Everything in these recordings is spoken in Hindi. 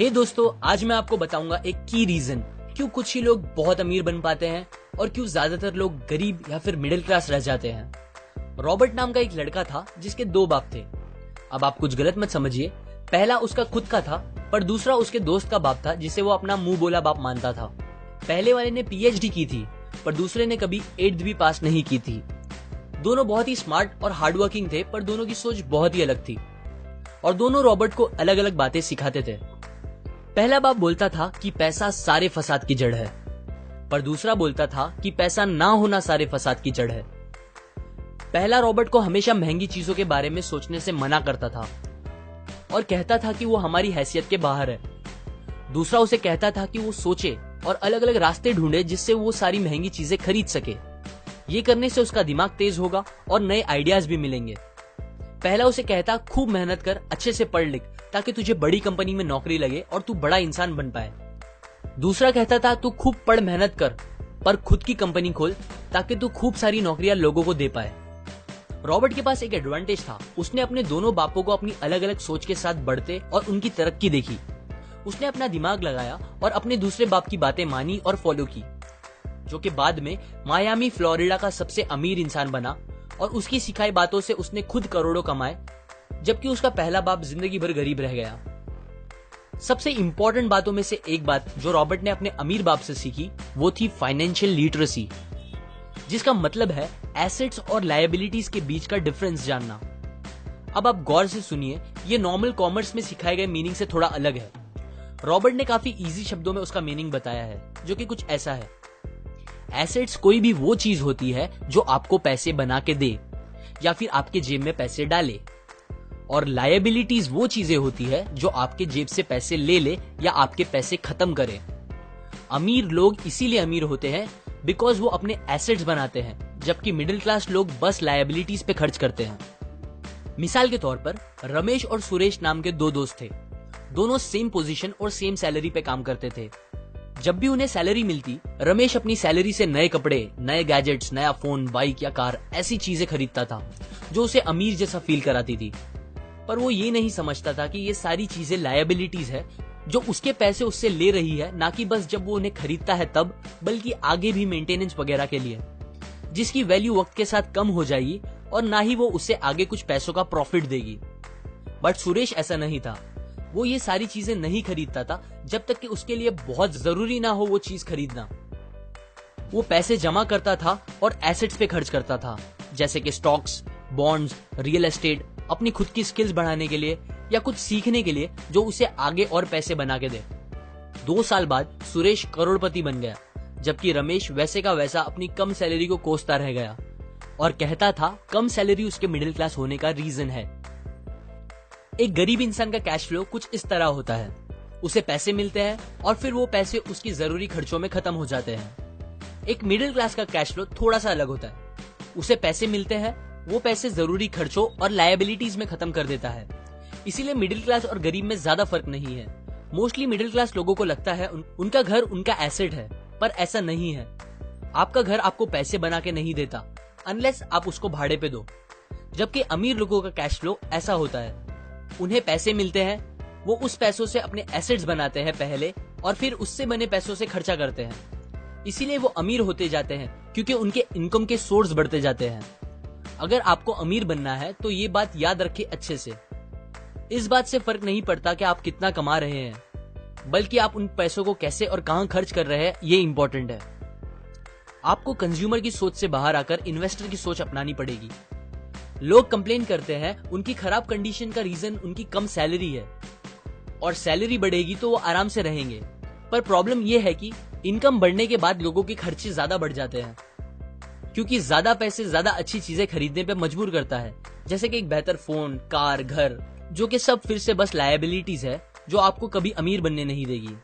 हे दोस्तों, आज मैं आपको बताऊंगा एक की रीजन क्यों कुछ ही लोग बहुत अमीर बन पाते हैं और क्यों ज्यादातर लोग गरीब या फिर मिडिल क्लास रह जाते हैं। रॉबर्ट नाम का एक लड़का था जिसके दो बाप थे। अब आप कुछ गलत मत समझिए, पहला उसका खुद का था पर दूसरा उसके दोस्त का बाप था जिसे वो अपना मुंह बोला बाप मानता था। पहले वाले ने पीएचडी की थी पर दूसरे ने कभी 8th भी पास नहीं की थी। दोनों बहुत ही स्मार्ट और हार्डवर्किंग थे पर दोनों की सोच बहुत ही अलग थी और दोनों रॉबर्ट को अलग अलग बातें सिखाते थे। पहला बाप बोलता था कि पैसा सारे फसाद की जड़ है, पर दूसरा बोलता था कि पैसा ना होना सारे फसाद की जड़ है। पहला रॉबर्ट को हमेशा महंगी चीजों के बारे में सोचने से मना करता था और कहता था कि वो हमारी हैसियत के बाहर है। दूसरा उसे कहता था कि वो सोचे और अलग अलग रास्ते ढूंढे जिससे वो सारी महंगी चीजें खरीद सके। ये करने से उसका दिमाग तेज होगा और नए आइडियाज भी मिलेंगे। पहला उसे कहता खूब मेहनत कर, अच्छे से पढ़ लिख ताकि तुझे बड़ी कंपनी में नौकरी लगे और तू बड़ा इंसान बन पाए। दूसरा कहता था तू खूब पढ़ मेहनत कर पर खुद की कंपनी खोल ताकि तू खूब सारी नौकरियां लोगों को दे पाए। रॉबर्ट के पास एक एडवांटेज था, उसने अपने दोनों बापों को अपनी अलग अलग सोच के साथ बढ़ते और उनकी तरक्की देखी। उसने अपना दिमाग लगाया और अपने दूसरे बाप की बातें मानी और फॉलो की, जो कि बाद में मायामी फ्लोरिडा का सबसे अमीर इंसान बना और उसकी सिखाई बातों से उसने खुद करोड़ों कमाए, जबकि उसका पहला बाप जिंदगी भर गरीब रह गया। सबसे इंपॉर्टेंट बातों में से एक बात जो रॉबर्ट ने अपने अमीर बाप से सीखी वो थी फाइनेंशियल लिटरेसी, जिसका मतलब है एसेट्स और लायबिलिटीज के बीच का डिफरेंस जानना। अब आप गौर से सुनिए, ये नॉर्मल कॉमर्स में सिखाए गए मीनिंग से थोड़ा अलग है। रॉबर्ट ने काफी इजी शब्दों में उसका मीनिंग बताया है, जो कि कुछ ऐसा है। एसेट्स कोई भी वो चीज होती है जो आपको पैसे बना के दे या फिर आपके जेब में पैसे डाले, और लायबिलिटीज वो चीजें होती है जो आपके जेब से पैसे ले ले या आपके पैसे खत्म करे। अमीर लोग इसीलिए अमीर होते हैं बिकॉज वो अपने एसेट्स बनाते हैं, जबकि मिडिल क्लास लोग बस लायबिलिटीज पे खर्च करते हैं। मिसाल के तौर पर रमेश और सुरेश नाम के दो दोस्त थे। दोनों सेम पोजीशन और सेम सैलरी पे काम करते थे। जब भी उन्हें सैलरी मिलती, रमेश अपनी सैलरी से नए कपड़े, नए गैजेट्स, नया फोन, बाइक या कार ऐसी चीजें खरीदता था जो उसे अमीर जैसा फील कराती थी। पर वो ये नहीं समझता था कि ये सारी चीजें लायबिलिटीज है जो उसके पैसे उससे ले रही है, ना कि बस जब वो उन्हें खरीदता है तब, बल्कि आगे भी मेंटेनेंस वगैरह के लिए, जिसकी वैल्यू वक्त के साथ कम हो जाएगी और ना ही वो उससे आगे कुछ पैसों का प्रॉफिट देगी। बट सुरेश ऐसा नहीं था। वो ये सारी चीजें नहीं खरीदता था जब तक कि उसके लिए बहुत जरूरी ना हो वो चीज खरीदना। वो पैसे जमा करता था और एसेट्स पे खर्च करता था, जैसे कि स्टॉक्स, बॉन्ड्स, रियल एस्टेट, अपनी खुद की स्किल्स बढ़ाने के लिए या कुछ सीखने के लिए जो उसे आगे और पैसे बना के दे। 2 साल बाद सुरेश करोड़पति बन गया, जबकि रमेश वैसे का वैसा अपनी कम सैलरी को कोसता रह गया और कहता था कम सैलरी उसके मिडिल क्लास होने का रीजन है। एक गरीब इंसान का कैश फ्लो कुछ इस तरह होता है। उसे पैसे मिलते हैं और फिर वो पैसे उसकी जरूरी खर्चों में खत्म हो जाते हैं। एक मिडिल क्लास का कैश फ्लो थोड़ा सा अलग होता है। उसे पैसे मिलते हैं, वो पैसे जरूरी खर्चों और लायबिलिटीज में खत्म कर देता है। इसीलिए मिडिल क्लास और गरीब में ज्यादा फर्क नहीं है। मोस्टली मिडिल क्लास लोगों को लगता है उनका घर उनका एसेट है, पर ऐसा नहीं है। आपका घर आपको पैसे बना के नहीं देता अनलेस आप उसको भाड़े पे दो, जबकि अमीर लोगों का कैश फ्लो ऐसा होता है। उन्हें पैसे मिलते हैं, वो उस पैसों से अपने एसेट्स बनाते हैं पहले और फिर उससे बने पैसों से खर्चा करते हैं। इसीलिए वो अमीर होते जाते हैं क्योंकि उनके इनकम के सोर्स बढ़ते जाते हैं। अगर आपको अमीर बनना है तो ये बात याद रखिए अच्छे से। इस बात से फर्क नहीं पड़ता कि आप कितना कमा रहे हैं, बल्कि आप उन पैसों को कैसे और कहां खर्च कर रहे हैं, ये इंपॉर्टेंट है। आपको कंज्यूमर की सोच से बाहर आकर इन्वेस्टर की सोच अपनानी पड़ेगी। लोग कंप्लेन करते हैं उनकी खराब कंडीशन का रीजन उनकी कम सैलरी है और सैलरी बढ़ेगी तो वो आराम से रहेंगे। पर प्रॉब्लम ये है कि इनकम बढ़ने के बाद लोगों के खर्चे ज्यादा बढ़ जाते हैं, क्योंकि ज्यादा पैसे ज्यादा अच्छी चीजें खरीदने पे मजबूर करता है, जैसे कि एक बेहतर फोन, कार, घर, जो कि सब फिर से बस लायबिलिटीज है जो आपको कभी अमीर बनने नहीं देगी।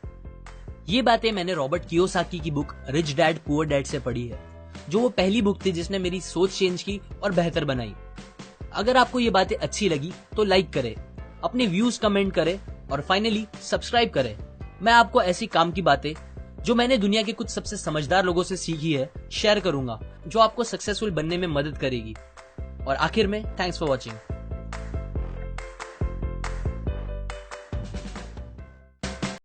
ये बातें मैंने रॉबर्ट कियोसाकी की book rich dad poor dad से पढ़ी है, जो वो पहली बुक थी जिसने मेरी सोच चेंज की और बेहतर बनाई। अगर आपको ये बातें अच्छी लगी तो लाइक करें, अपने व्यूज कमेंट करें और फाइनली सब्सक्राइब करें। मैं आपको ऐसी काम की बातें जो मैंने दुनिया के कुछ सबसे समझदार लोगों से सीखी है शेयर करूंगा, जो आपको सक्सेसफुल बनने में मदद करेगी। और आखिर में थैंक्स फॉर वॉचिंग।